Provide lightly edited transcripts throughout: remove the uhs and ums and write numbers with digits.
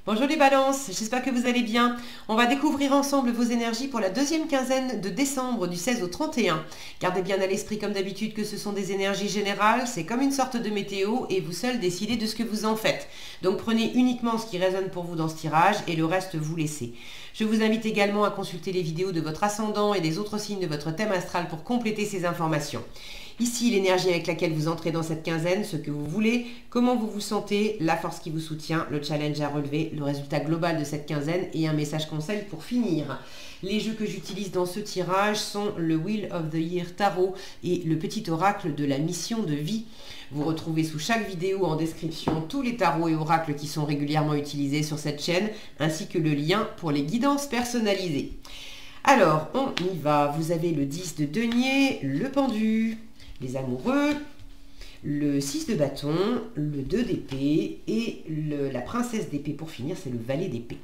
Bonjour les balances, j'espère que vous allez bien. On va découvrir ensemble vos énergies pour la deuxième quinzaine de décembre du 16 au 31. Gardez bien à l'esprit comme d'habitude que ce sont des énergies générales, c'est comme une sorte de météo et vous seul décidez de ce que vous en faites. Donc prenez uniquement ce qui résonne pour vous dans ce tirage et le reste vous laissez. Je vous invite également à consulter les vidéos de votre ascendant et des autres signes de votre thème astral pour compléter ces informations. Ici, l'énergie avec laquelle vous entrez dans cette quinzaine, ce que vous voulez, comment vous vous sentez, la force qui vous soutient, le challenge à relever, le résultat global de cette quinzaine et un message conseil pour finir. Les jeux que j'utilise dans ce tirage sont le Wheel of the Year Tarot et le petit oracle de la mission de vie. Vous retrouvez sous chaque vidéo en description tous les tarots et oracles qui sont régulièrement utilisés sur cette chaîne, ainsi que le lien pour les guidances personnalisées. Alors, on y va. Vous avez le 10 de denier, le pendu, les amoureux, le 6 de bâton, le 2 d'épée et la princesse d'épée pour finir, c'est le valet d'épée.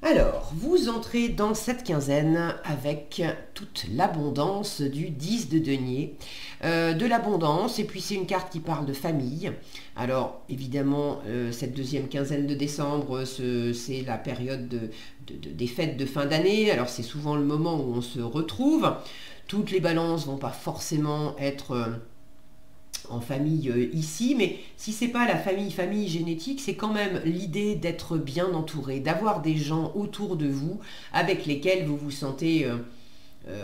Alors, vous entrez dans cette quinzaine avec toute l'abondance du 10 de denier, de l'abondance, et puis c'est une carte qui parle de famille. Alors, évidemment, cette deuxième quinzaine de décembre, c'est la période des fêtes de fin d'année, alors c'est souvent le moment où on se retrouve. Toutes les balances ne vont pas forcément être en famille ici, mais si c'est pas la famille génétique, c'est quand même l'idée d'être bien entouré, d'avoir des gens autour de vous avec lesquels vous vous sentez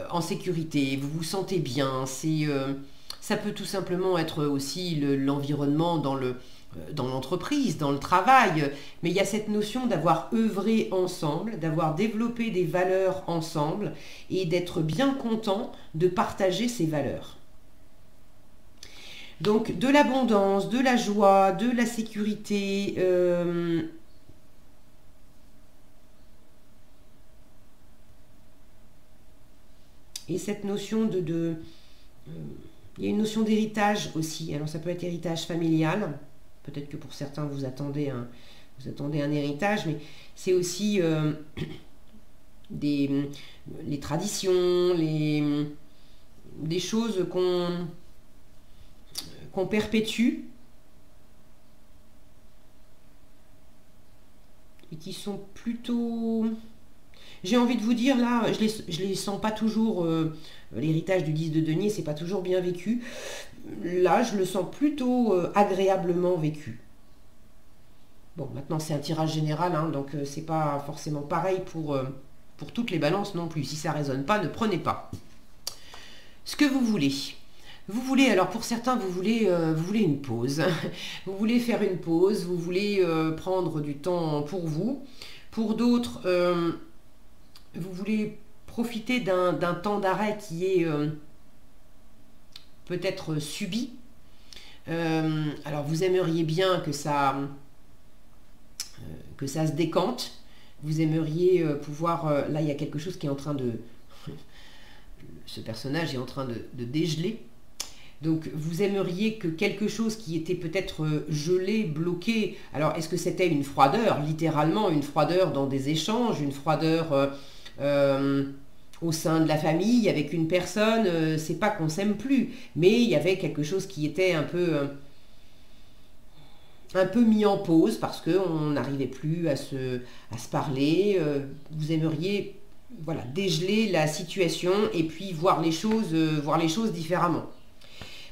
en sécurité, vous vous sentez bien. Ça peut tout simplement être aussi l'environnement dans l'entreprise, dans le travail, mais il y a cette notion d'avoir œuvré ensemble, d'avoir développé des valeurs ensemble et d'être bien content de partager ces valeurs. Donc de l'abondance, de la joie, de la sécurité, et cette notion il y a une notion d'héritage aussi. Alors ça peut être héritage familial, peut-être que pour certains vous attendez un héritage, mais c'est aussi les traditions, des choses qu'on perpétue et qui sont plutôt... J'ai envie de vous dire, là, je les sens pas toujours... l'héritage du 10 de denier, c'est pas toujours bien vécu. Là, je le sens plutôt agréablement vécu. Bon, maintenant, c'est un tirage général, hein, donc c'est pas forcément pareil pour toutes les balances non plus. Si ça résonne pas, ne prenez pas. Ce que vous voulez. Vous voulez, alors pour certains, vous voulez une pause. Vous voulez faire une pause, vous voulez prendre du temps pour vous. Pour d'autres, vous voulez profiter d'un temps d'arrêt qui est peut-être subi. Alors vous aimeriez bien que ça se décante. Vous aimeriez pouvoir... là, il y a quelque chose qui est en train de... Ce personnage est en train de dégeler. Donc, vous aimeriez que quelque chose qui était peut-être gelé, bloqué... Alors, est-ce que c'était une froideur, littéralement, une froideur dans des échanges, une froideur au sein de la famille, avec une personne, c'est pas qu'on s'aime plus, mais il y avait quelque chose qui était un peu mis en pause parce qu'on n'arrivait plus à se parler. Vous aimeriez, voilà, dégeler la situation et puis voir les choses différemment.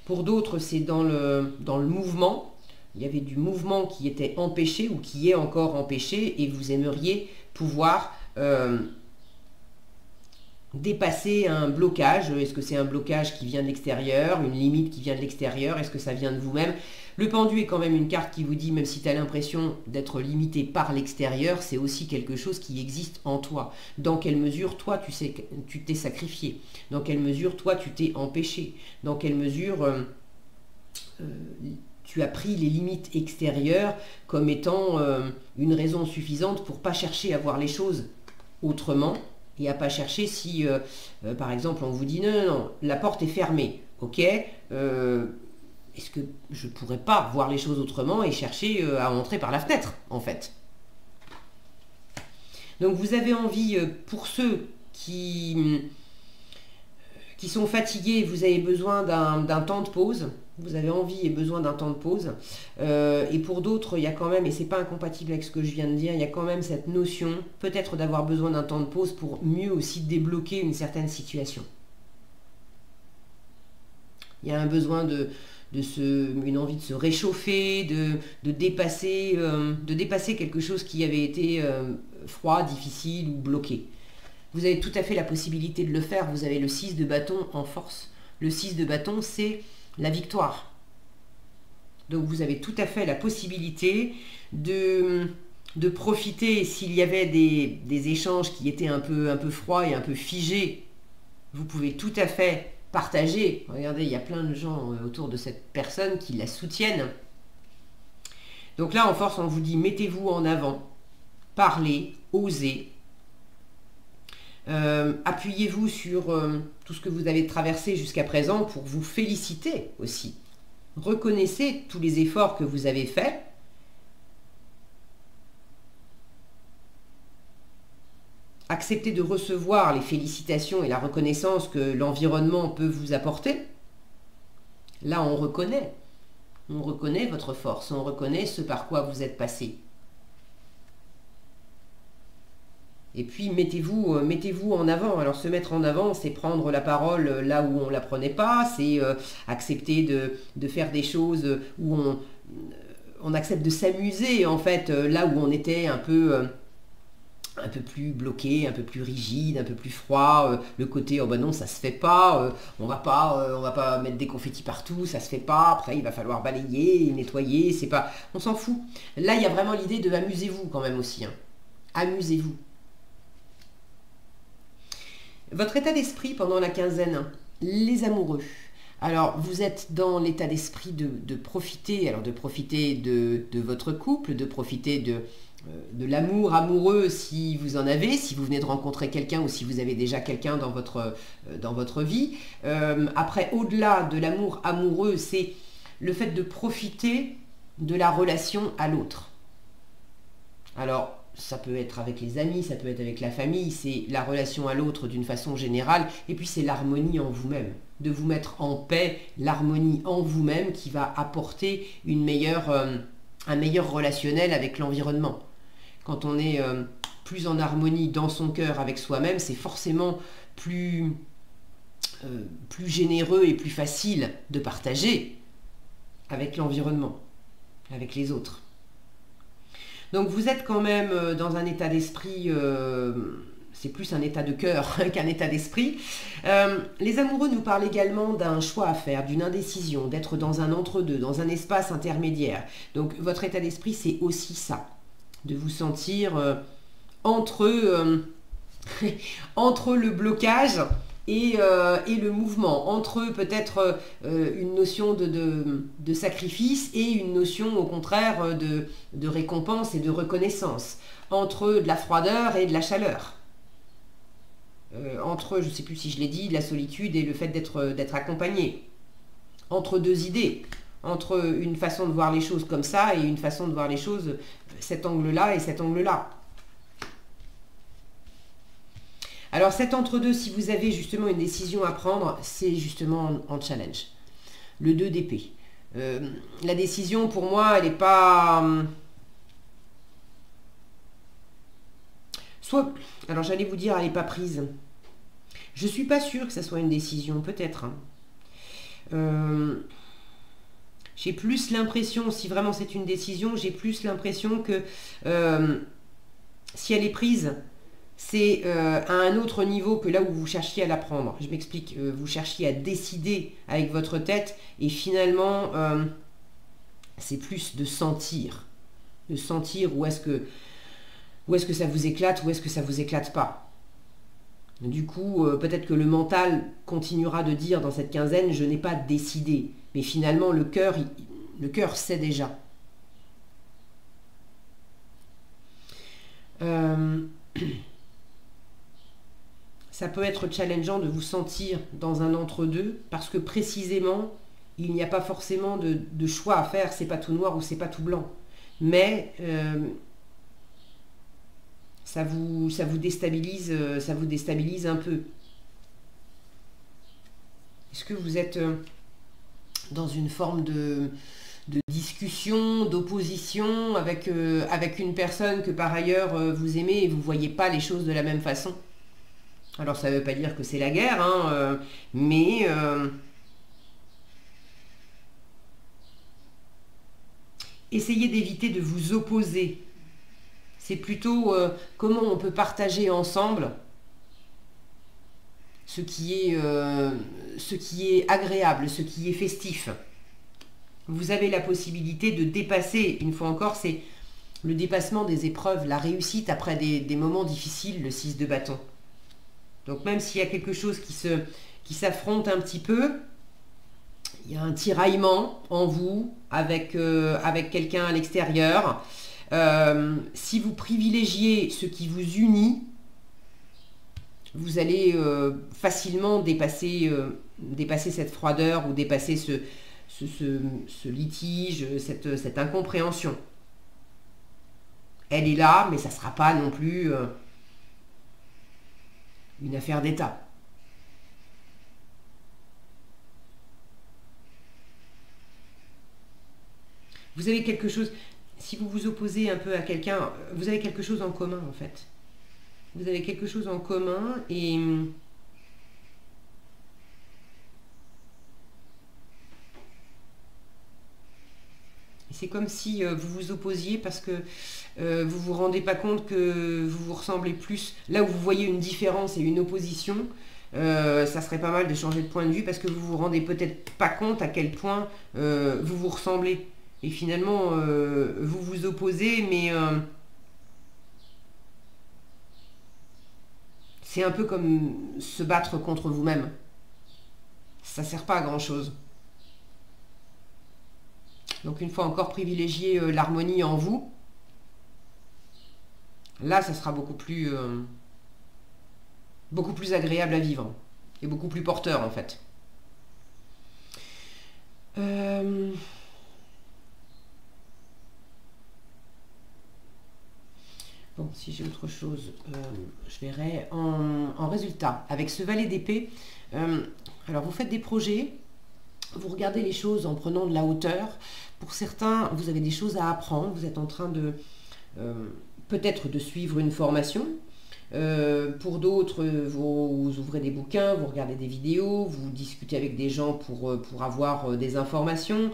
Pour d'autres, c'est dans le mouvement. Il y avait du mouvement qui était empêché ou qui est encore empêché et vous aimeriez pouvoir dépasser un blocage. Est-ce que c'est un blocage qui vient de l'extérieur, une limite qui vient de l'extérieur? Est-ce que ça vient de vous-même? Le pendu est quand même une carte qui vous dit, même si tu as l'impression d'être limité par l'extérieur, c'est aussi quelque chose qui existe en toi. Dans quelle mesure, toi, tu t'es sacrifié? Dans quelle mesure, toi, tu t'es empêché? Dans quelle mesure tu as pris les limites extérieures comme étant une raison suffisante pour ne pas chercher à voir les choses autrement et à ne pas chercher si, par exemple, on vous dit non, la porte est fermée, ok, est-ce que je ne pourrais pas voir les choses autrement et chercher à entrer par la fenêtre, en fait? Donc vous avez envie, pour ceux qui qui sont fatigués, vous avez besoin d'un temps de pause. Vous avez envie et besoin d'un temps de pause. Et pour d'autres, il y a quand même, et c'est pas incompatible avec ce que je viens de dire, il y a quand même cette notion, peut-être d'avoir besoin d'un temps de pause pour mieux aussi débloquer une situation. Il y a un besoin une envie de se réchauffer, de dépasser quelque chose qui avait été froid, difficile ou bloqué. Vous avez tout à fait la possibilité de le faire. Vous avez le 6 de bâton en force. Le 6 de bâton, c'est la victoire. Donc vous avez tout à fait la possibilité de profiter, s'il y avait des échanges qui étaient un peu froids et un peu figés, vous pouvez tout à fait partager. Regardez, il y a plein de gens autour de cette personne qui la soutiennent. Donc là, en force, on vous dit, mettez-vous en avant, parlez, osez. Appuyez-vous sur tout ce que vous avez traversé jusqu'à présent pour vous féliciter aussi. Reconnaissez tous les efforts que vous avez faits. Acceptez de recevoir les félicitations et la reconnaissance que l'environnement peut vous apporter. Là, on reconnaît votre force, on reconnaît ce par quoi vous êtes passé. Et puis, mettez-vous en avant. Alors, se mettre en avant, c'est prendre la parole là où on ne la prenait pas, c'est accepter de faire des choses où on accepte de s'amuser, en fait, là où on était un peu plus bloqué, un peu plus rigide, un peu plus froid, le côté oh ben non ça se fait pas, on va pas mettre des confettis partout, ça se fait pas, après il va falloir balayer, nettoyer, c'est pas, on s'en fout. Là il y a vraiment l'idée de amusez-vous quand même aussi, hein. Amusez-vous. Votre état d'esprit pendant la quinzaine, les amoureux. Alors, vous êtes dans l'état d'esprit de profiter, alors de profiter de votre couple, de profiter de l'amour amoureux si vous en avez, si vous venez de rencontrer quelqu'un ou si vous avez déjà quelqu'un dans votre vie. Après, au-delà de l'amour amoureux, c'est le fait de profiter de la relation à l'autre. Alors, ça peut être avec les amis, ça peut être avec la famille, c'est la relation à l'autre d'une façon générale, et puis c'est l'harmonie en vous-même, de vous mettre en paix, l'harmonie en vous-même qui va apporter un meilleur relationnel avec l'environnement. Quand on est plus en harmonie dans son cœur avec soi-même, c'est forcément plus généreux et plus facile de partager avec l'environnement, avec les autres. Donc vous êtes quand même dans un état d'esprit, c'est plus un état de cœur qu'un état d'esprit. Les amoureux nous parlent également d'un choix à faire, d'une indécision, d'être dans un entre-deux, dans un espace intermédiaire. Donc votre état d'esprit, c'est aussi ça, de vous sentir entre le blocage et le mouvement, entre peut-être une notion de sacrifice et une notion au contraire de récompense et de reconnaissance, entre de la froideur et de la chaleur, entre, je ne sais plus si je l'ai dit, de la solitude et le fait d'être accompagné, entre deux idées, entre une façon de voir les choses comme ça et une façon de voir les choses, cet angle-là et cet angle-là. Alors cet entre-deux, si vous avez justement une décision à prendre, c'est justement en challenge. Le 2 d'épée. La décision, pour moi, elle n'est pas... alors j'allais vous dire, elle n'est pas prise. Je ne suis pas sûre que ça soit une décision, peut-être. Hein. J'ai plus l'impression, si vraiment c'est une décision, j'ai plus l'impression que si elle est prise, c'est à un autre niveau que là où vous cherchiez à la prendre. Je m'explique, vous cherchiez à décider avec votre tête et finalement, c'est plus de sentir où est-ce que ça vous éclate, où est-ce que ça vous éclate pas. Du coup, peut-être que le mental continuera de dire dans cette quinzaine, je n'ai pas décidé. Mais finalement, le cœur sait déjà. Ça peut être challengeant de vous sentir dans un entre-deux parce que précisément, il n'y a pas forcément de choix à faire, c'est pas tout noir ou c'est pas tout blanc. Mais ça vous déstabilise un peu. Est-ce que vous êtes dans une forme de discussion, d'opposition avec une personne que par ailleurs vous aimez et vous ne voyez pas les choses de la même façon? Alors ça ne veut pas dire que c'est la guerre, hein, mais essayez d'éviter de vous opposer. C'est plutôt comment on peut partager ensemble ce qui est agréable, ce qui est festif. Vous avez la possibilité de dépasser, une fois encore, c'est le dépassement des épreuves, la réussite après des moments difficiles, le 6 de bâton. Donc même s'il y a quelque chose qui s'affronte un petit peu, il y a un tiraillement en vous avec quelqu'un à l'extérieur. Si vous privilégiez ce qui vous unit, vous allez facilement dépasser cette froideur ou dépasser ce litige, cette incompréhension. Elle est là, mais ça ne sera pas non plus une affaire d'État. Vous avez quelque chose, si vous vous opposez un peu à quelqu'un, vous avez quelque chose en commun en fait. Vous avez quelque chose en commun et c'est comme si vous vous opposiez parce que vous vous rendez pas compte que vous vous ressemblez plus. Là où vous voyez une différence et une opposition, ça serait pas mal de changer de point de vue parce que vous vous rendez peut-être pas compte à quel point vous vous ressemblez. Et finalement, vous vous opposez, mais c'est un peu comme se battre contre vous-même. Ça sert pas à grand-chose. Donc une fois encore, privilégiez l'harmonie en vous. Là, ça sera beaucoup plus agréable à vivre. Et beaucoup plus porteur, en fait. Bon, si j'ai autre chose, je verrai. En résultat, avec ce valet d'épée, alors vous faites des projets, vous regardez les choses en prenant de la hauteur. Pour certains, vous avez des choses à apprendre, vous êtes en train de peut-être de suivre une formation. Pour d'autres, vous ouvrez des bouquins, vous regardez des vidéos, vous discutez avec des gens pour avoir des informations.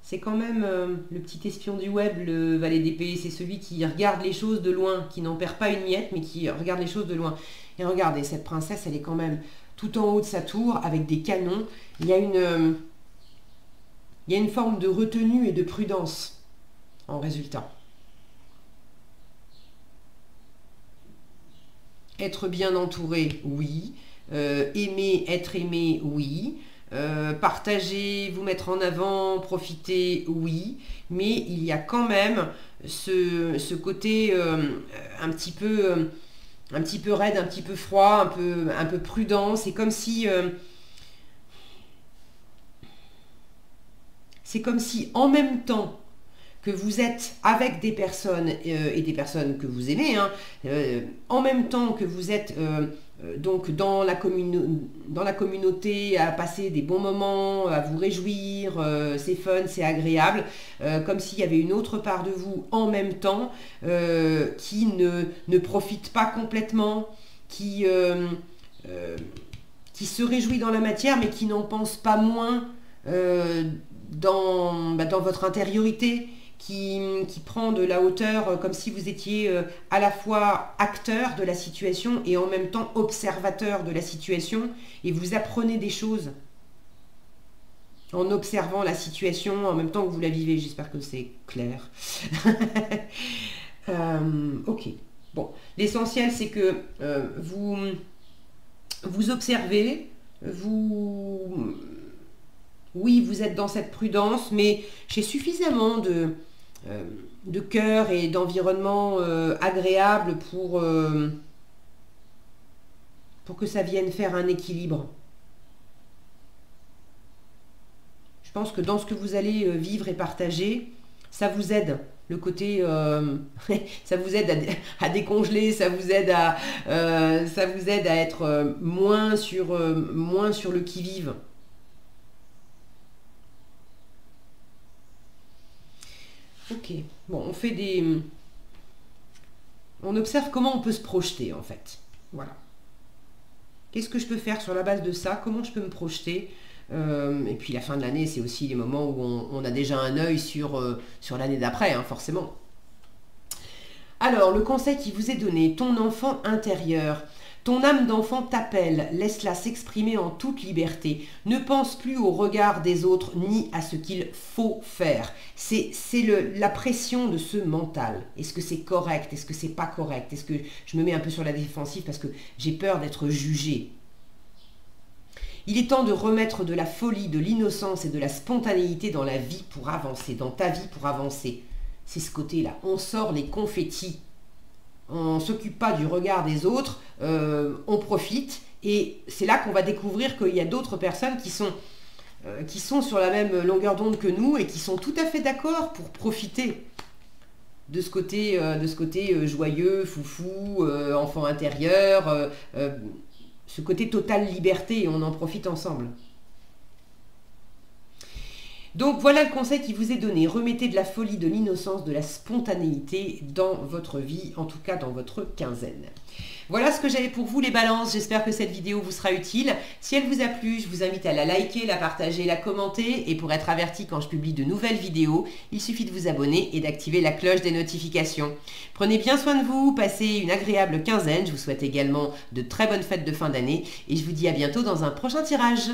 C'est quand même le petit espion du web, le valet d'épée. C'est celui qui regarde les choses de loin, qui n'en perd pas une miette, mais qui regarde les choses de loin. Et regardez, cette princesse, elle est quand même tout en haut de sa tour, avec des canons. Il y a une forme de retenue et de prudence en résultat. Être bien entouré, oui. Aimer, être aimé, oui. Partager, vous mettre en avant, profiter, oui. Mais il y a quand même ce côté un petit peu raide, un petit peu froid, un peu prudent. C'est comme si en même temps que vous êtes avec des personnes et des personnes que vous aimez, hein, en même temps que vous êtes donc dans la communauté à passer des bons moments, à vous réjouir, c'est fun, c'est agréable, comme s'il y avait une autre part de vous en même temps qui ne profite pas complètement, qui se réjouit dans la matière mais qui n'en pense pas moins dans votre intériorité, qui prend de la hauteur comme si vous étiez à la fois acteur de la situation et en même temps observateur de la situation et vous apprenez des choses en observant la situation en même temps que vous la vivez. J'espère que c'est clair. Ok. Bon, l'essentiel c'est que vous observez, oui, vous êtes dans cette prudence, mais j'ai suffisamment de cœur et d'environnement agréable pour que ça vienne faire un équilibre. Je pense que dans ce que vous allez vivre et partager, ça vous aide le côté, ça vous aide à décongeler, ça vous aide à être moins sur le qui-vive. Ok, bon, on observe comment on peut se projeter en fait. Voilà. Qu'est-ce que je peux faire sur la base de ça? Comment je peux me projeter? Et puis la fin de l'année, c'est aussi les moments où on a déjà un œil sur l'année d'après, hein, forcément. Alors, le conseil qui vous est donné, ton enfant intérieur. Ton âme d'enfant t'appelle, laisse-la s'exprimer en toute liberté. Ne pense plus au regard des autres ni à ce qu'il faut faire. C'est la pression de ce mental. Est-ce que c'est correct? Est-ce que c'est pas correct? Est-ce que je me mets un peu sur la défensive parce que j'ai peur d'être jugée? Il est temps de remettre de la folie, de l'innocence et de la spontanéité dans la vie pour avancer, dans ta vie pour avancer. C'est ce côté-là. On sort les confettis. On ne s'occupe pas du regard des autres, on profite. Et c'est là qu'on va découvrir qu'il y a d'autres personnes qui sont sur la même longueur d'onde que nous et qui sont tout à fait d'accord pour profiter de ce côté joyeux, foufou, enfant intérieur, ce côté totale liberté, et on en profite ensemble. Donc voilà le conseil qui vous est donné. Remettez de la folie, de l'innocence, de la spontanéité dans votre vie, en tout cas dans votre quinzaine. Voilà ce que j'avais pour vous les balances. J'espère que cette vidéo vous sera utile. Si elle vous a plu, je vous invite à la liker, la partager, la commenter. Et pour être averti quand je publie de nouvelles vidéos, il suffit de vous abonner et d'activer la cloche des notifications. Prenez bien soin de vous, passez une agréable quinzaine. Je vous souhaite également de très bonnes fêtes de fin d'année. Et je vous dis à bientôt dans un prochain tirage.